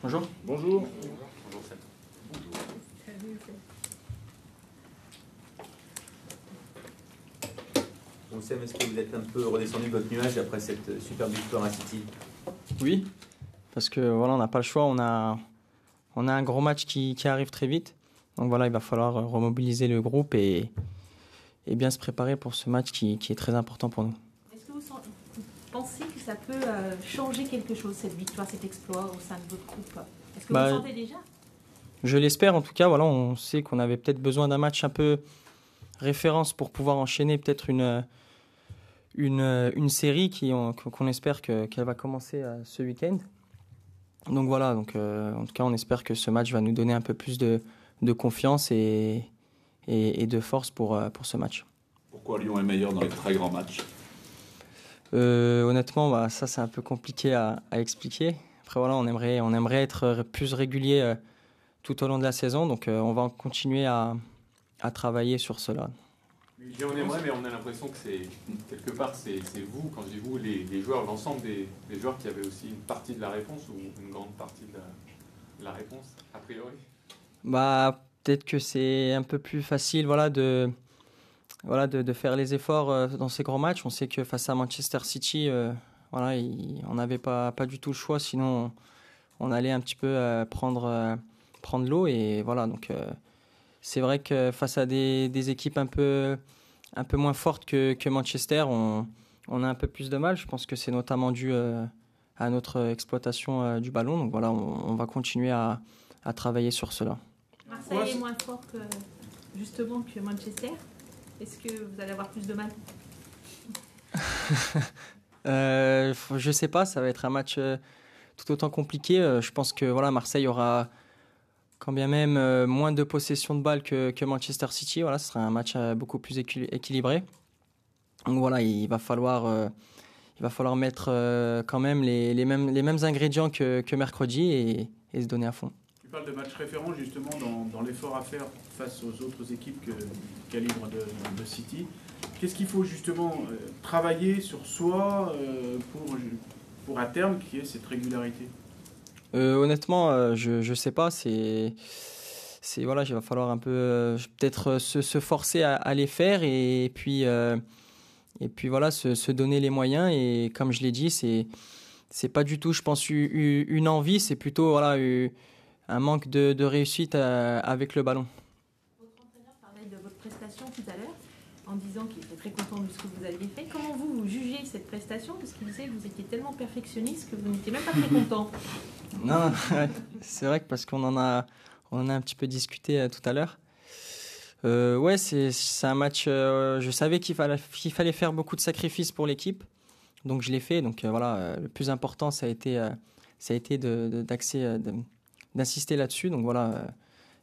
Bonjour. Bonjour. Bon, Sam, est-ce que vous êtes un peu redescendu de votre nuage après cette superbe victoire à City? Oui, parce que voilà, on n'a pas le choix. On a un gros match qui arrive très vite. Donc voilà, il va falloir remobiliser le groupe et bien se préparer pour ce match qui est très important pour nous. Est-ce que vous pensez que ça peut changer quelque chose, cette victoire, cet exploit au sein de votre groupe? Est-ce que vous le sentez déjà? Je l'espère en tout cas. Voilà, on sait qu'on avait peut-être besoin d'un match un peu référence pour pouvoir enchaîner peut-être une série qu'on espère qu'elle va commencer ce week-end. Donc voilà, en tout cas on espère que ce match va nous donner un peu plus de confiance et de force pour ce match. Pourquoi Lyon est meilleur dans les très grands matchs? Honnêtement, ça c'est un peu compliqué à expliquer. Après voilà, on aimerait être plus régulier tout au long de la saison, donc on va continuer à travailler sur cela. Mais on aimerait, mais on a l'impression que quelque part c'est vous, quand je dis vous, les joueurs, l'ensemble des joueurs qui avaient aussi une partie de la réponse ou une grande partie de la réponse, a priori. Peut-être que c'est un peu plus facile de faire les efforts dans ces grands matchs. On sait que face à Manchester City, on n'avait pas du tout le choix, sinon on allait un petit peu prendre l'eau. Et voilà, donc c'est vrai que face à des équipes un peu moins fortes que Manchester, on a un peu plus de mal. Je pense que c'est notamment dû à notre exploitation du ballon. Donc voilà, on va continuer à travailler sur cela. Marseille est moins fort justement que Manchester. Est-ce que vous allez avoir plus de mal? Je sais pas, ça va être un match tout autant compliqué. Je pense que Marseille aura quand bien même moins de possession de balle que Manchester City. Voilà, ce sera un match beaucoup plus équilibré. Donc voilà, il va falloir mettre quand même les mêmes ingrédients que mercredi et se donner à fond. Tu parles de match référent justement dans l'effort à faire face aux autres équipes calibre de City. Qu'est-ce qu'il faut justement travailler sur soi pour à terme qu'il y ait cette régularité? Honnêtement, je sais pas. Il va falloir un peu peut-être se forcer à les faire et puis voilà, se donner les moyens. Et comme je l'ai dit, c'est pas du tout, je pense, une envie, c'est plutôt un manque de réussite avec le ballon. Votre entraîneur parlait de votre prestation tout à l'heure en disant qu'il était très content de ce que vous aviez fait. Comment vous jugez cette prestation? Parce qu'il disait que vous étiez tellement perfectionniste que vous n'étiez même pas très content. Non, c'est vrai que parce qu'on a un petit peu discuté tout à l'heure. C'est un match. Je savais qu'il fallait faire beaucoup de sacrifices pour l'équipe, donc je l'ai fait. Donc le plus important, ça a été d'insister là-dessus. Donc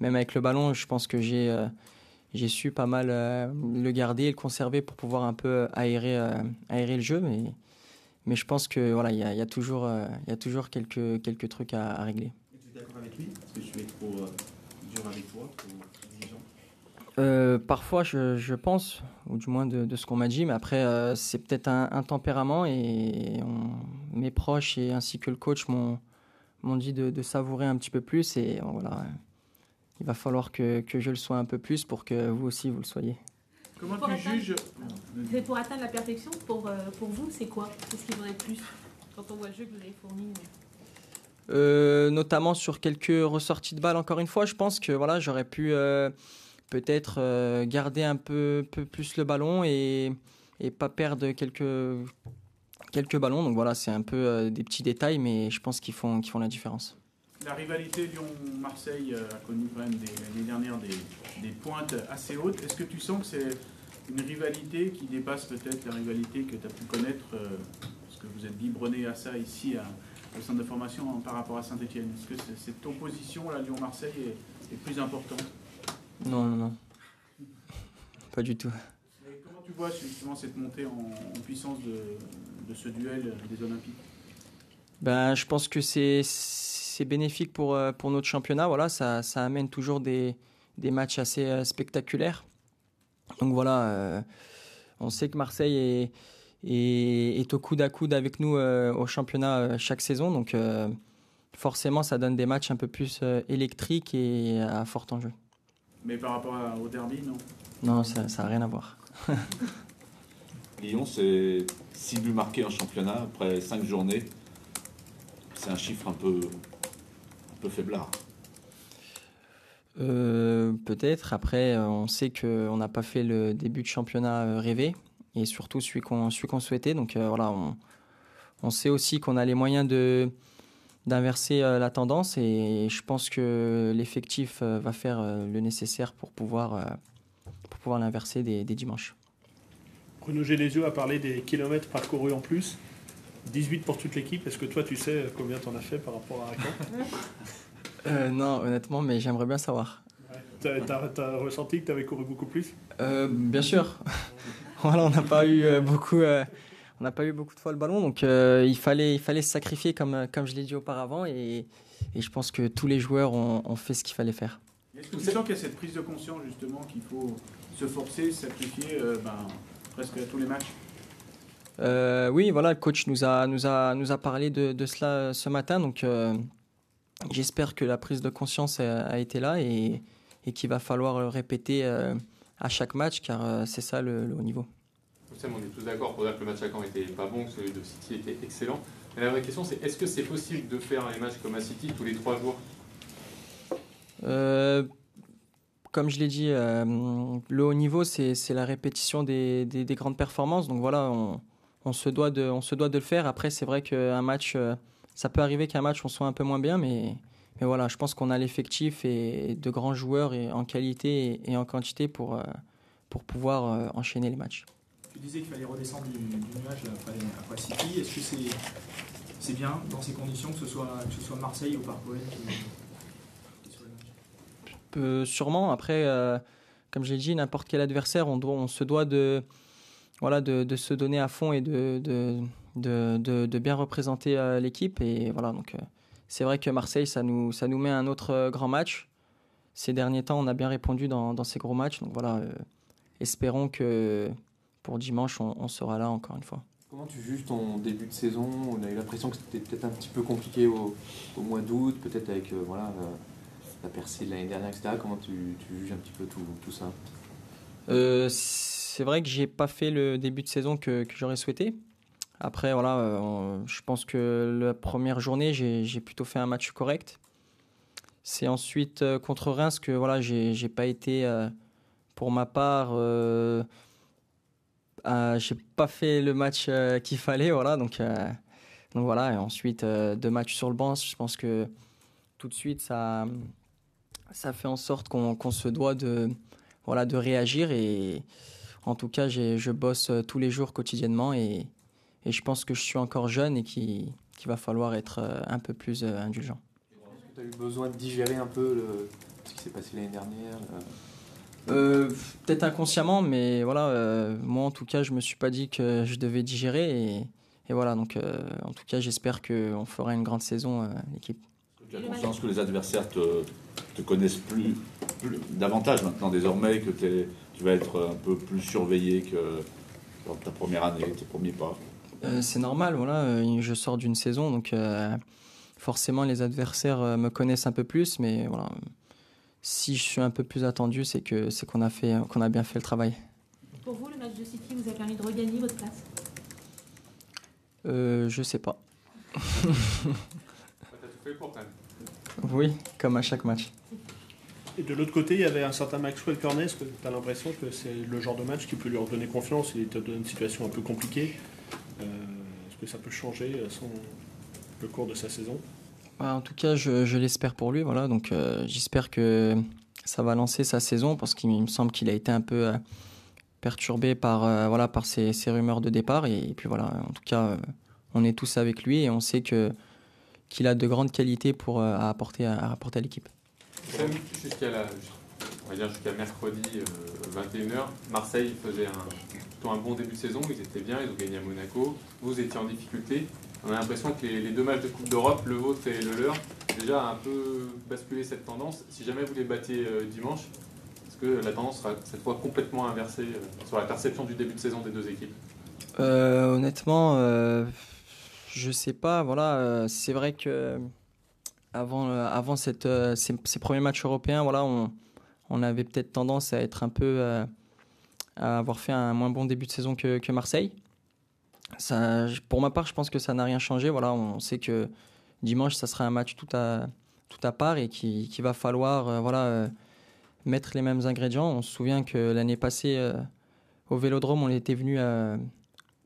même avec le ballon, je pense que j'ai su pas mal le garder et le conserver pour pouvoir un peu aérer le jeu. Mais je pense que il y a toujours quelques trucs à régler. Et tu es d'accord avec lui? Est-ce que tu es trop dur avec toi, trop exigeant? Parfois, je pense, ou du moins de ce qu'on m'a dit, mais après, c'est peut-être un tempérament et mes proches et ainsi que le coach m'ont dit de savourer un petit peu plus et il va falloir que je le sois un peu plus pour que vous aussi vous le soyez. Comment tu juges? C'est pour atteindre la perfection, pour vous, c'est quoi? Qu'est-ce qu'il faudrait plus quand on voit le jeu que vous avez fourni? Notamment sur quelques ressorties de balles, encore une fois, je pense que j'aurais pu peut-être garder un peu plus le ballon et pas perdre quelques ballons. Donc c'est un peu des petits détails, mais je pense qu'ils font la différence. La rivalité Lyon-Marseille a connu quand même l'année dernière des pointes assez hautes. Est-ce que tu sens que c'est une rivalité qui dépasse peut-être la rivalité que tu as pu connaître, parce que vous êtes biberonné à ça ici au centre de formation par rapport à Saint-Etienne? Est-ce que cette opposition, là, Lyon-Marseille, est plus importante? Non. Pas du tout. Et comment tu vois justement cette montée en puissance de ce duel des Olympiques? Je pense que c'est bénéfique pour notre championnat. Ça amène toujours des matchs assez spectaculaires. Donc On sait que Marseille est au coude à coude avec nous au championnat chaque saison. Donc forcément, ça donne des matchs un peu plus électriques et à fort enjeu. Mais par rapport au derby, non? Non, ça n'a rien à voir. Lyon, c'est 6 buts marqués en championnat après 5 journées. C'est un chiffre un peu faiblard. Peut-être. Après, on sait qu'on n'a pas fait le début de championnat rêvé et surtout celui qu'on souhaitait. Donc voilà, on sait aussi qu'on a les moyens d'inverser la tendance et je pense que l'effectif va faire le nécessaire pour pouvoir l'inverser dès dimanche. Bruno Genesio a parlé des kilomètres parcourus en plus. 18 pour toute l'équipe. Est-ce que toi, tu sais combien tu en as fait par rapport à Caen? Non, honnêtement, mais j'aimerais bien savoir. Ouais. T'as ressenti que tu avais couru beaucoup plus? Bien sûr. Voilà, on n'a pas eu beaucoup de fois le ballon, donc il fallait se sacrifier comme je l'ai dit auparavant, et je pense que tous les joueurs ont fait ce qu'il fallait faire. Est-ce que tu sens qu'il y a cette prise de conscience justement qu'il faut se forcer, se sacrifier presque à tous les matchs? Oui, voilà, le coach nous a parlé de cela ce matin, donc j'espère que la prise de conscience a été là et qu'il va falloir le répéter à chaque match, car c'est ça le haut niveau. On est tous d'accord pour dire que le match à Caen n'était pas bon, que celui de City était excellent. Mais la vraie question, c'est est-ce que c'est possible de faire les matchs comme à City tous les 3 jours? Comme je l'ai dit, le haut niveau, c'est la répétition des grandes performances. Donc voilà, on se doit de le faire. Après, c'est vrai qu'un match, ça peut arriver qu'un match, on soit un peu moins bien, mais voilà, je pense qu'on a l'effectif et de grands joueurs et en qualité et en quantité pour pouvoir enchaîner les matchs. Tu disais qu'il fallait redescendre du nuage après City. Est-ce que c'est bien dans ces conditions que ce soit Marseille ou Parc OL qui soit le match? Sûrement. Après, comme je l'ai dit, n'importe quel adversaire, on se doit de se donner à fond et de bien représenter l'équipe. Et voilà, donc c'est vrai que Marseille, ça nous met un autre grand match. Ces derniers temps, on a bien répondu dans ces gros matchs. Donc voilà, espérons que pour dimanche, on sera là encore une fois. Comment tu juges ton début de saison? On a eu l'impression que c'était peut-être un petit peu compliqué au mois d'août, peut-être avec la percée de l'année dernière, etc. Comment tu juges un petit peu tout ça? C'est vrai que j'ai pas fait le début de saison que j'aurais souhaité. Après, voilà, je pense que la première journée, j'ai plutôt fait un match correct. C'est ensuite contre Reims que voilà, j'ai pas été, pour ma part, j'ai pas fait le match qu'il fallait, voilà. Donc voilà, et ensuite 2 matchs sur le banc, je pense que tout de suite ça fait en sorte qu'on se doit de réagir, et en tout cas je bosse tous les jours quotidiennement, et je pense que je suis encore jeune et qu'il va falloir être un peu plus indulgent. Est-ce que tu as eu besoin de digérer un peu ce qui s'est passé l'année dernière? Peut-être inconsciemment, mais voilà, moi en tout cas je me suis pas dit que je devais digérer, et voilà, donc en tout cas j'espère qu'on fera une grande saison l'équipe. Tu as conscience que les adversaires te connaissent plus davantage maintenant désormais, que tu vas être un peu plus surveillé que dans ta première année, tes premiers pas? C'est normal, voilà, je sors d'une saison, donc forcément les adversaires me connaissent un peu plus, mais voilà, si je suis un peu plus attendu, c'est qu'on a bien fait le travail. Pour vous, le match de City vous a permis de regagner votre place? Je sais pas. T'as tout fait pour quand même. Oui, comme à chaque match. Et de l'autre côté, il y avait un certain Maxwell Cornet. Est-ce que tu as l'impression que c'est le genre de match qui peut lui redonner confiance? Il était dans une situation un peu compliquée. Est-ce que ça peut changer le cours de sa saison? En tout cas, je l'espère pour lui. Voilà, donc j'espère que ça va lancer sa saison, parce qu'il me semble qu'il a été un peu perturbé par ces rumeurs de départ. Et puis voilà, en tout cas, on est tous avec lui et on sait qu'il a de grandes qualités à apporter à l'équipe. Jusqu'à mercredi 21h, Marseille faisait plutôt un bon début de saison. Ils étaient bien, ils ont gagné à Monaco. Vous étiez en difficulté. On a l'impression que les 2 matchs de Coupe d'Europe, le vôtre et le leur, déjà un peu basculé cette tendance. Si jamais vous les battiez dimanche, est-ce que la tendance sera cette fois complètement inversée sur la perception du début de saison des deux équipes? Honnêtement, je sais pas. Voilà, c'est vrai que avant ces premiers matchs européens, voilà, on avait peut-être tendance à être un peu à avoir fait un moins bon début de saison que Marseille. Ça, pour ma part, je pense que ça n'a rien changé. Voilà, on sait que dimanche, ça sera un match tout à part et qu'il va falloir mettre les mêmes ingrédients. On se souvient que l'année passée, au Vélodrome, on était venu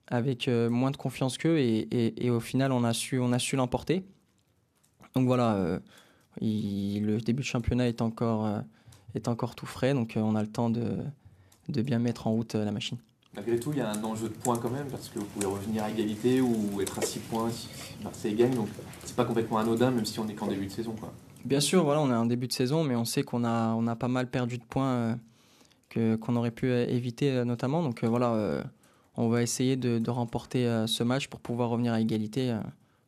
avec moins de confiance qu'eux et au final, on a su l'emporter. Donc voilà, le début de championnat est encore tout frais, donc on a le temps de bien mettre en route la machine. Malgré tout, il y a un enjeu de points quand même, parce que vous pouvez revenir à égalité ou être à 6 points si Marseille gagne, donc c'est pas complètement anodin, même si on n'est qu'en début de saison, quoi. Bien sûr, voilà, on est en début de saison, mais on sait qu'on a pas mal perdu de points qu'on aurait pu éviter notamment. Donc on va essayer de remporter ce match pour pouvoir revenir à égalité.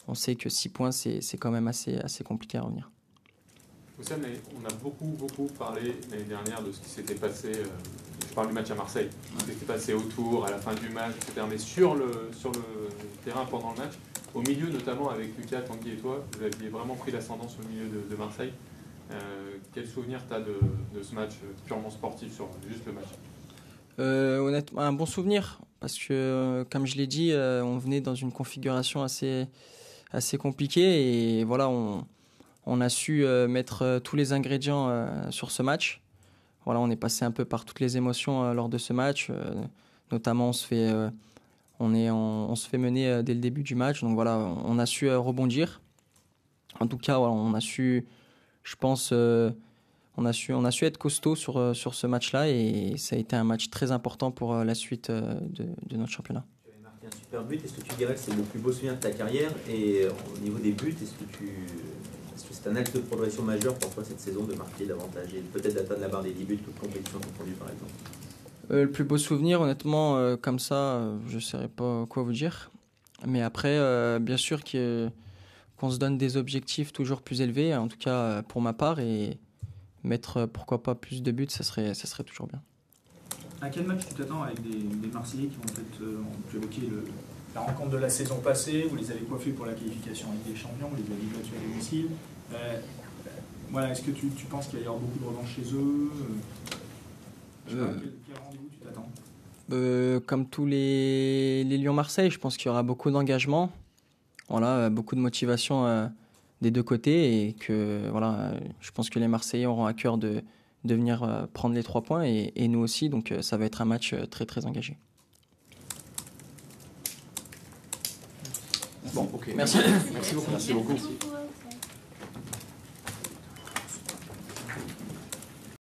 On sait que 6 points, c'est quand même assez compliqué à revenir. Oussem, on a beaucoup parlé l'année dernière de ce qui s'était passé, je parle du match à Marseille, ce qui s'était passé autour, à la fin du match, etc. Mais sur le terrain pendant le match, au milieu notamment avec Lucas, Tanguy et toi, vous aviez vraiment pris l'ascendance au milieu de Marseille. Quel souvenir tu as de ce match purement sportif, sur juste le match? Honnêtement, un bon souvenir, parce que comme je l'ai dit, on venait dans une configuration assez compliquée et voilà, on a su mettre tous les ingrédients sur ce match. Voilà, on est passé un peu par toutes les émotions lors de ce match. Notamment, on se fait mener dès le début du match. Donc voilà, on a su rebondir. En tout cas, voilà, on a su, je pense, on a su être costaud sur ce match-là et ça a été un match très important pour la suite de notre championnat. Tu avais marqué un super but. Est-ce que tu dirais que c'est le plus beau souvenir de ta carrière? Et au niveau des buts, est-ce que c'est un axe de progression majeur pour toi cette saison de marquer davantage et peut-être d'atteindre la barre des 10 buts, toutes compétitions confondues par exemple? Le plus beau souvenir, honnêtement, comme ça, je ne saurais pas quoi vous dire. Mais après, bien sûr qu'on se donne des objectifs toujours plus élevés, en tout cas pour ma part, et mettre pourquoi pas plus de buts, ça serait toujours bien. À quel match tu t'attends avec des Marseillais qui vont peut-être, tu évoquais la rencontre de la saison passée, vous les avez coiffés pour la qualification en Ligue des Champions, vous les avez battus à domicile. Voilà, est-ce que tu penses qu'il va y avoir beaucoup de revanche chez eux? Quel rendez-vous tu t'attends? Comme tous les Lyon-Marseille, je pense qu'il y aura beaucoup d'engagement, voilà, beaucoup de motivation des deux côtés et que voilà, je pense que les Marseillais auront à cœur de venir prendre les 3 points et nous aussi, donc ça va être un match très très engagé. Bon, ok. Merci. Merci beaucoup. Merci beaucoup.